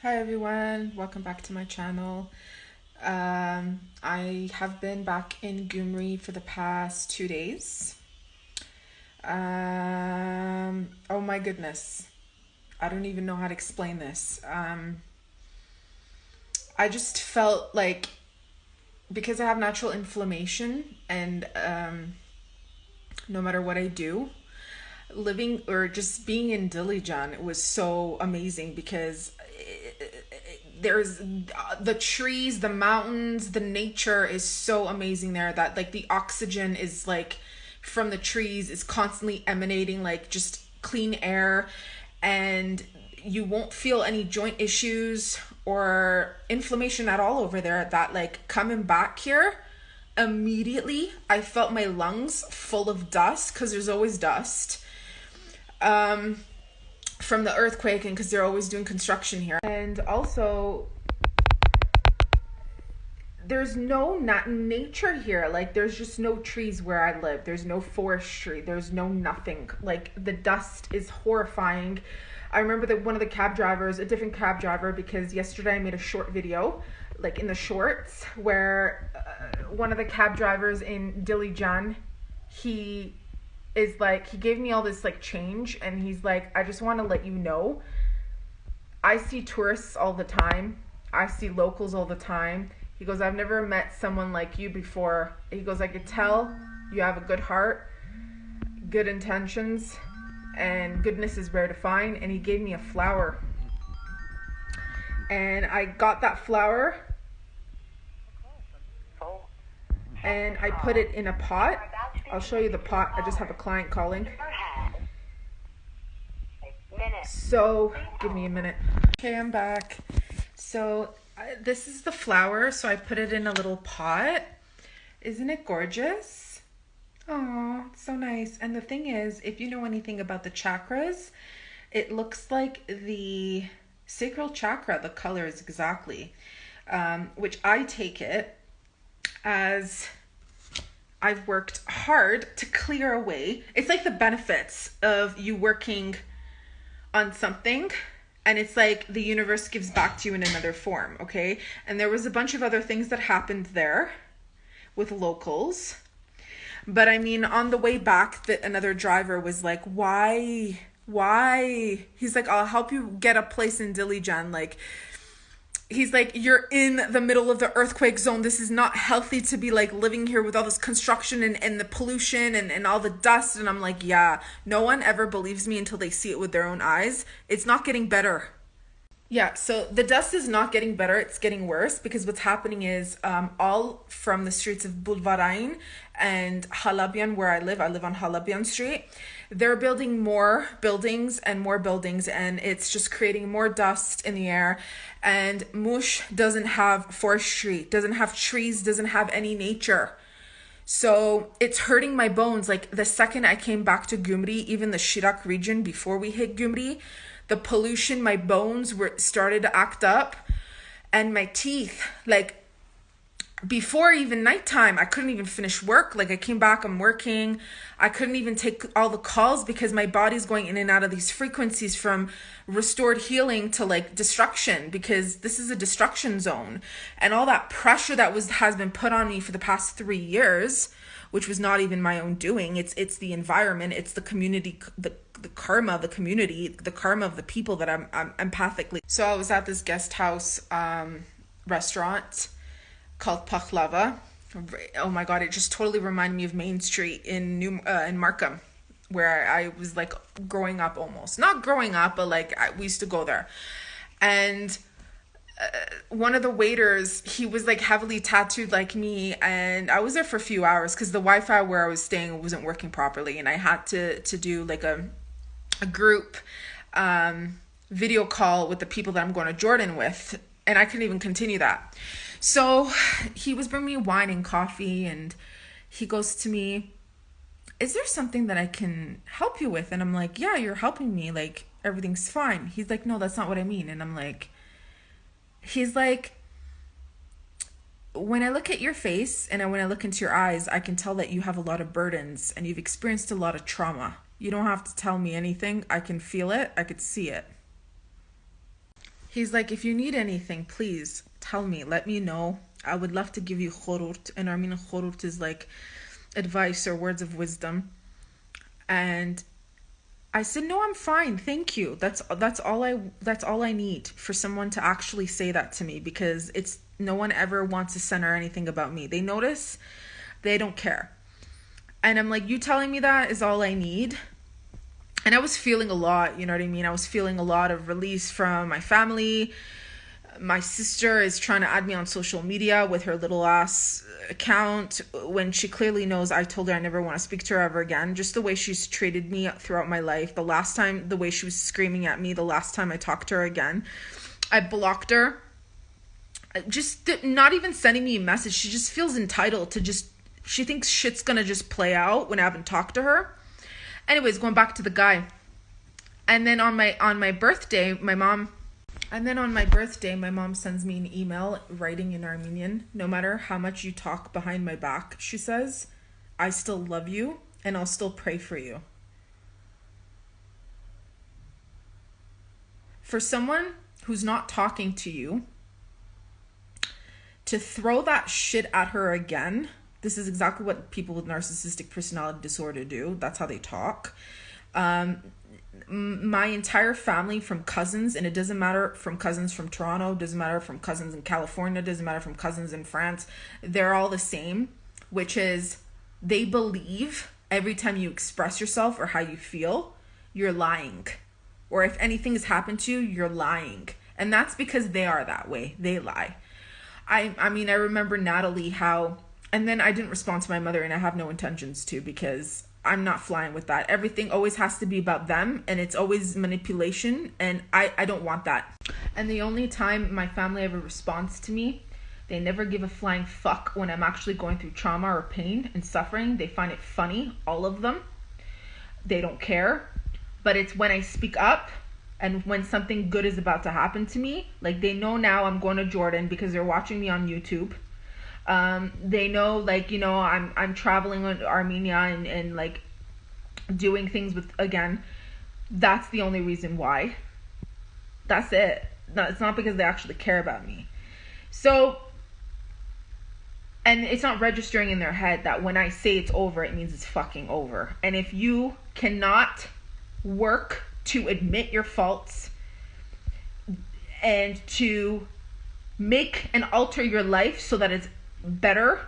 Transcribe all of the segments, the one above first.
Hi everyone, welcome back to my channel. I have been back in Gyumri for the past 2 days. Oh my goodness, I don't even know how to explain this. I just felt like because I have natural inflammation and no matter what I do, living or just being in Dilijan was so amazing because there's the trees, the mountains, the nature is so amazing there that like the oxygen is like from the trees is constantly emanating like just clean air, and you won't feel any joint issues or inflammation at all over there. That like coming back here immediately I felt my lungs full of dust because there's always dust from the earthquake and because they're always doing construction here. And also there's no nature here. Like there's just no trees where I live. There's no forestry. There's no nothing. Like the dust is horrifying. I remember that one of the cab drivers, a different cab driver, because yesterday I made a short video like in the shorts where one of the cab drivers in Dilijan, he gave me all this like change, and he's like, I just want to let you know, I see tourists all the time, I see locals all the time. He goes, I've never met someone like you before. He goes, I could tell you have a good heart, good intentions, and goodness is rare to find. And he gave me a flower, and I got that flower and I put it in a pot. I'll show you the pot. I just have a client calling. So give me a minute. Okay, I'm back. So this is the flower. So I put it in a little pot. Isn't it gorgeous? Oh, it's so nice. And the thing is, if you know anything about the chakras, it looks like the sacral chakra, the colors exactly, which I take it as I've worked hard to clear away. It's like the benefits of you working on something, and it's like the universe gives back to you in another form, okay? And there was a bunch of other things that happened there with locals. But I mean, on the way back, another driver was like, why? He's like, I'll help you get a place in Dilijan. Like, he's like, you're in the middle of the earthquake zone. This is not healthy to be like living here with all this construction and the pollution and all the dust. And I'm like, yeah, no one ever believes me until they see it with their own eyes. It's not getting better. Yeah, so the dust is not getting better, it's getting worse, because what's happening is all from the streets of Bulvarain and Halabian, where I live on Halabian Street, they're building more buildings, and it's just creating more dust in the air. And Mush doesn't have forestry, doesn't have trees, doesn't have any nature. So it's hurting my bones. Like the second I came back to Gyumri, even the Shirak region before we hit Gyumri, the pollution, my bones were started to act up, and my teeth, like before even nighttime, I couldn't even finish work. Like I came back, I'm working. I couldn't even take all the calls because my body's going in and out of these frequencies from restored healing to like destruction, because this is a destruction zone. And all that pressure that has been put on me for the past 3 years, which was not even my own doing. It's the environment, it's the community, the karma of the community, the karma of the people that I'm empathically. So I was at this guest house restaurant called Pakhlava. Oh my God, it just totally reminded me of Main Street in Markham, where I was like growing up almost. Not growing up, but like we used to go there. And one of the waiters, he was like heavily tattooed like me, and I was there for a few hours because the Wi-Fi where I was staying wasn't working properly, and I had to do like a group video call with the people that I'm going to Jordan with, and I couldn't even continue that. So he was bringing me wine and coffee, and he goes to me, is there something that I can help you with? And I'm like, yeah, you're helping me, like everything's fine. He's like, no, that's not what I mean. And I'm like, he's like, when I look at your face and when I look into your eyes, I can tell that you have a lot of burdens and you've experienced a lot of trauma. You don't have to tell me anything. I can feel it. I could see it. He's like, if you need anything, please tell me, let me know. I would love to give you khururt. And Armenian khururt is like advice or words of wisdom. And I said, no, I'm fine, thank you. That's all I need, for someone to actually say that to me, because it's no one ever wants to center anything about me. They notice, they don't care. And I'm like, you telling me that is all I need. And I was feeling a lot, you know what I mean? I was feeling a lot of release from my family. My sister is trying to add me on social media with her little ass account when she clearly knows I told her I never want to speak to her ever again. Just the way she's treated me throughout my life. The way she was screaming at me the last time I talked to her again. I blocked her. Just not even sending me a message. She just feels entitled to she thinks shit's gonna just play out when I haven't talked to her. Anyways, going back to the guy. And then on my birthday, my mom sends me an email writing in Armenian, no matter how much you talk behind my back, she says, I still love you and I'll still pray for you. For someone who's not talking to you, to throw that shit at her again, this is exactly what people with narcissistic personality disorder do. That's how they talk. My entire family, from cousins, and it doesn't matter from cousins from Toronto, doesn't matter from cousins in California, doesn't matter from cousins in France, they're all the same, which is they believe every time you express yourself or how you feel, you're lying. Or if anything has happened to you, you're lying. And that's because they are that way. They lie. I mean, I remember Natalie, and then I didn't respond to my mother, and I have no intentions to, because I'm not flying with that. Everything always has to be about them, and it's always manipulation, and I don't want that. And the only time my family ever responds to me, they never give a flying fuck when I'm actually going through trauma or pain and suffering. They find it funny, all of them. They don't care. But it's when I speak up and when something good is about to happen to me. Like, they know now I'm going to Jordan because they're watching me on YouTube. They know, like, you know, I'm traveling in Armenia and like doing things with, again, that's the only reason why. That's it. No, it's not because they actually care about me. So, and it's not registering in their head that when I say it's over, it means it's fucking over. And if you cannot work to admit your faults and to make and alter your life so that it's better,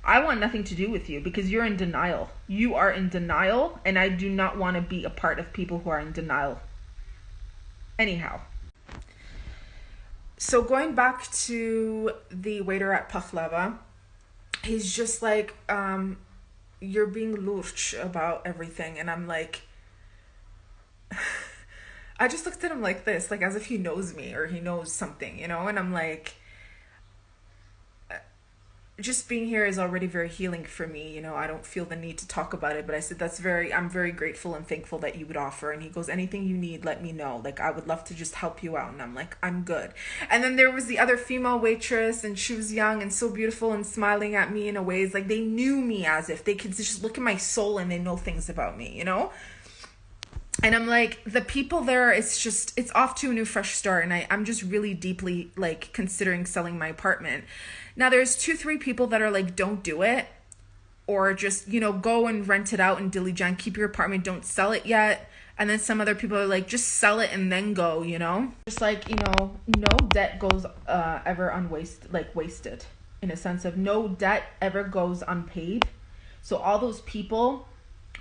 I want nothing to do with you, because you're in denial. You are in denial, and I do not want to be a part of people who are in denial. Anyhow. So going back to the waiter at Pakhlava, he's just like, you're being lurch about everything. And I'm like, I just looked at him like this, like as if he knows me or he knows something, you know? And I'm like, just being here is already very healing for me, you know. I don't feel the need to talk about it, but I said, I'm very grateful and thankful that you would offer. And he goes, anything you need, let me know. Like, I would love to just help you out. And I'm like, I'm good. And then there was the other female waitress, and she was young and so beautiful and smiling at me in a ways like they knew me, as if they could just look at my soul and they know things about me, you know. And I'm like, the people there, it's off to a new fresh start. And I'm just really deeply like considering selling my apartment. Now there's 2-3 people that are like, don't do it, or just, you know, go and rent it out in Dilijan, keep your apartment, don't sell it yet. And then some other people are like, just sell it and then go, you know, just like, you know, no debt goes ever wasted, in a sense of no debt ever goes unpaid. So all those people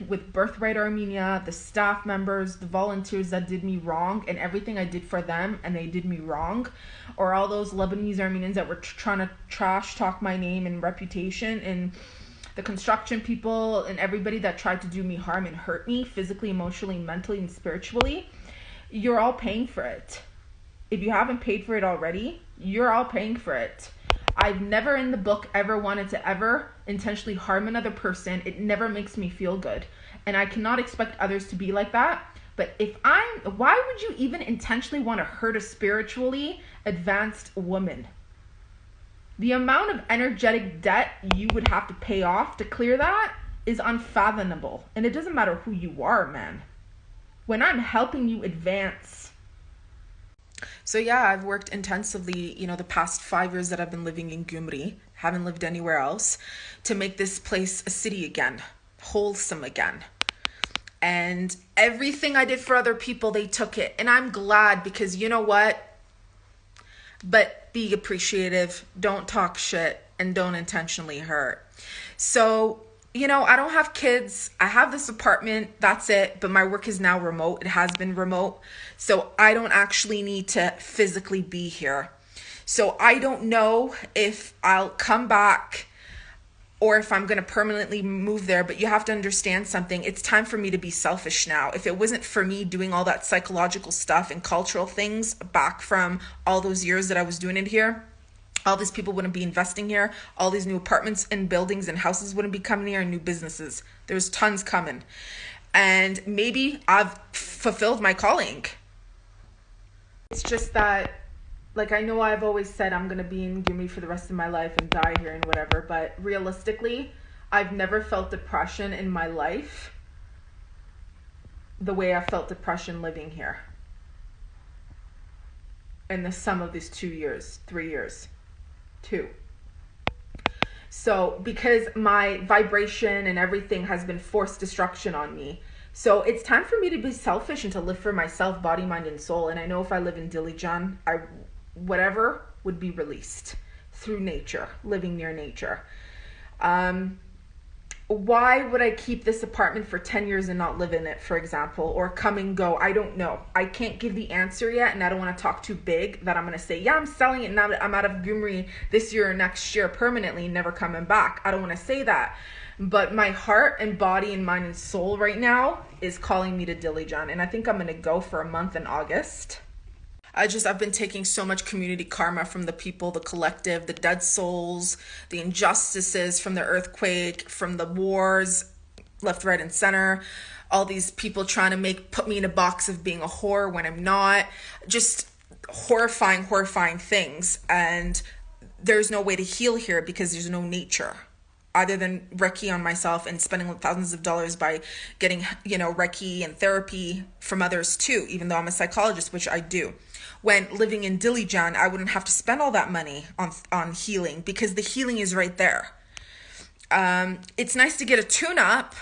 with Birthright Armenia, the staff members, the volunteers that did me wrong, and everything I did for them and they did me wrong, or all those Lebanese Armenians that were trying to trash talk my name and reputation, and the construction people and everybody that tried to do me harm and hurt me physically, emotionally, mentally, and spiritually, you're all paying for it. If you haven't paid for it already, you're all paying for it. I've never in the book ever wanted to ever intentionally harm another person. It never makes me feel good. And I cannot expect others to be like that. But why would you even intentionally want to hurt a spiritually advanced woman? The amount of energetic debt you would have to pay off to clear that is unfathomable. And it doesn't matter who you are, man. When I'm helping you advance, So yeah, I've worked intensively, the past 5 years that I've been living in Gumri, haven't lived anywhere else, to make this place a city again, wholesome again. And everything I did for other people, they took it. And I'm glad, because you know what? But be appreciative, don't talk shit, and don't intentionally hurt. So, I don't have kids. I have this apartment. That's it. But my work is now remote. It has been remote. So I don't actually need to physically be here. So I don't know if I'll come back or if I'm going to permanently move there. But you have to understand something. It's time for me to be selfish now. If it wasn't for me doing all that psychological stuff and cultural things back from all those years that I was doing it here, all these people wouldn't be investing here. All these new apartments and buildings and houses wouldn't be coming here, and new businesses. There's tons coming. And maybe I've fulfilled my calling. It's just that, I know I've always said I'm going to be in Gumi for the rest of my life and die here and whatever. But realistically, I've never felt depression in my life the way I felt depression living here. In the sum of these 2 years, 3 years. 2. So because my vibration and everything has been forced destruction on me. So it's time for me to be selfish and to live for myself, body, mind, and soul. And I know if I live in Dilijan, whatever would be released through nature, living near nature. Why would I keep this apartment for 10 years and not live in it, for example, or come and go? I don't know. I can't give the answer yet, and I don't want to talk too big that I'm going to say, yeah, I'm selling it now that I'm out of Gumri this year or next year permanently, never coming back. I don't want to say that. But my heart and body and mind and soul right now is calling me to Dilijan, and I think I'm going to go for a month in August. I've been taking so much community karma from the people, the collective, the dead souls, the injustices from the earthquake, from the wars, left, right, and center. All these people trying to put me in a box of being a whore when I'm not. Just horrifying things. And there's no way to heal here because there's no nature. Other than Reiki on myself and spending thousands of dollars by getting, Reiki and therapy from others too, even though I'm a psychologist, which I do. When living in Dilijan, I wouldn't have to spend all that money on healing because the healing is right there. It's nice to get a tune-up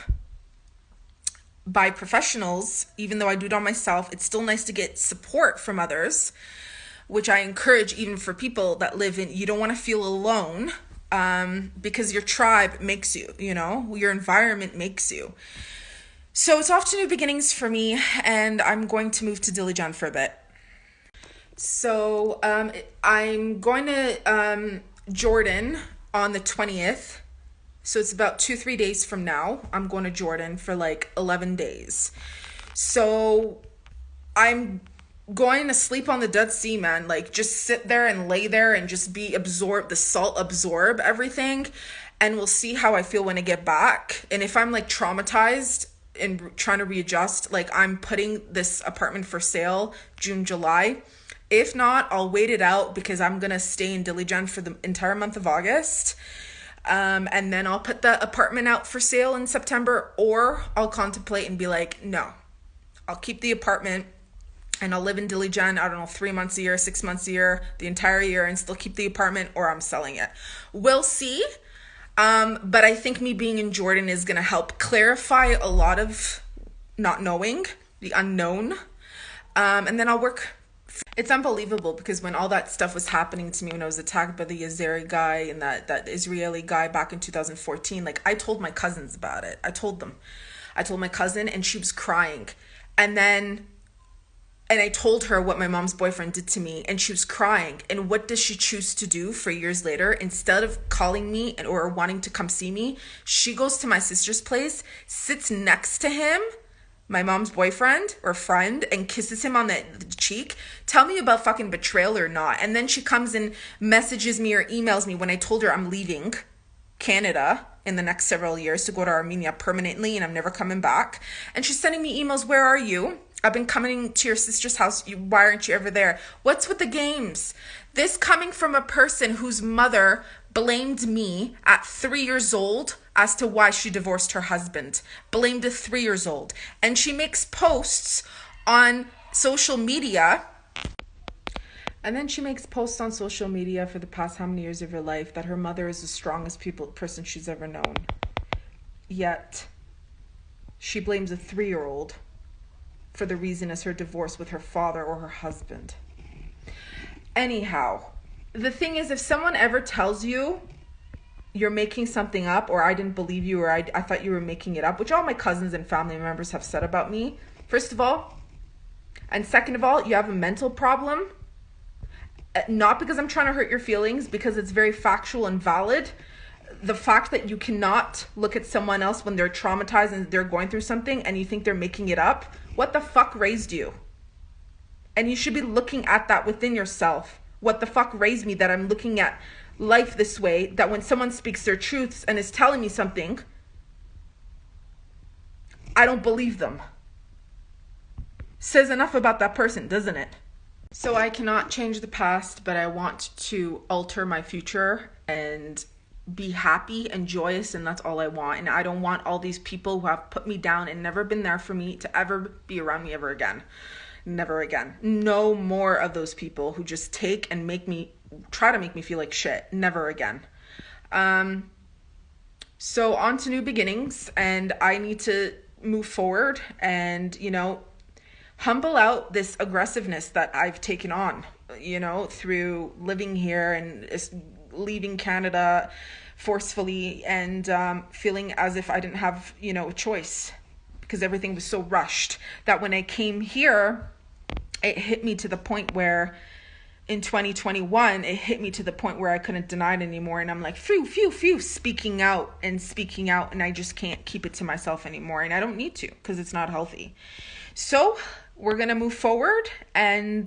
by professionals, even though I do it on myself. It's still nice to get support from others, which I encourage even for people that live in, you don't want to feel alone because your tribe makes you, your environment makes you. So it's off to new beginnings for me, and I'm going to move to Dilijan for a bit. So I'm going to Jordan on the 20th. So it's about 2-3 days from now. I'm going to Jordan for 11 days. So I'm going to sleep on the Dead Sea, man. Just sit there and lay there and just the salt absorb everything. And we'll see how I feel when I get back. And if I'm traumatized and trying to readjust, I'm putting this apartment for sale June, July. If not, I'll wait it out because I'm going to stay in Dilijan for the entire month of August. And then I'll put the apartment out for sale in September, or I'll contemplate and be no, I'll keep the apartment and I'll live in Dilijan, 3 months a year, 6 months a year, the entire year, and still keep the apartment, or I'm selling it. We'll see. But I think me being in Jordan is going to help clarify a lot of not knowing, the unknown. And then I'll work. It's unbelievable because when all that stuff was happening to me, when I was attacked by the Yazeri guy and that Israeli guy back in 2014, I told my cousins about it. I told my cousin, and she was crying. And I told her what my mom's boyfriend did to me, and she was crying. And what does she choose to do for years later? Instead of calling me or wanting to come see me, she goes to my sister's place, sits next to him, my mom's boyfriend or friend, and kisses him on the cheek. Tell me about fucking betrayal or not. And then she comes and messages me or emails me when I told her I'm leaving Canada in the next several years to go to Armenia permanently and I'm never coming back. And she's sending me emails, where are you? I've been coming to your sister's house. Why aren't you ever there? What's with the games? This coming from a person whose mother blamed me at 3 years old as to why she divorced her husband. Blamed a 3 years old. And she makes posts on social media And then she makes posts on social media for the past how many years of her life that her mother is the strongest person she's ever known. Yet, she blames a 3-year-old for the reason as her divorce with her father or her husband. Anyhow, the thing is, if someone ever tells you you're making something up, or I didn't believe you, or I thought you were making it up, which all my cousins and family members have said about me, first of all, and second of all, you have a mental problem. Not because I'm trying to hurt your feelings, because it's very factual and valid. The fact that you cannot look at someone else when they're traumatized and they're going through something and you think they're making it up, what the fuck raised you? And you should be looking at that within yourself. What the fuck raised me that I'm looking at life this way, that when someone speaks their truths and is telling me something, I don't believe them. Says enough about that person, doesn't it? So I cannot change the past, but I want to alter my future and be happy and joyous, and that's all I want. And I don't want all these people who have put me down and never been there for me to ever be around me ever again. Never again. No more of those people who just take and try to make me feel like shit. Never again. So on to new beginnings, and I need to move forward and, humble out this aggressiveness that I've taken on, through living here and leaving Canada forcefully and feeling as if I didn't have, a choice, because everything was so rushed that when I came here, it hit me to the point where in 2021, it hit me to the point where I couldn't deny it anymore. And I'm like, speaking out, and I just can't keep it to myself anymore. And I don't need to, because it's not healthy. So we're going to move forward and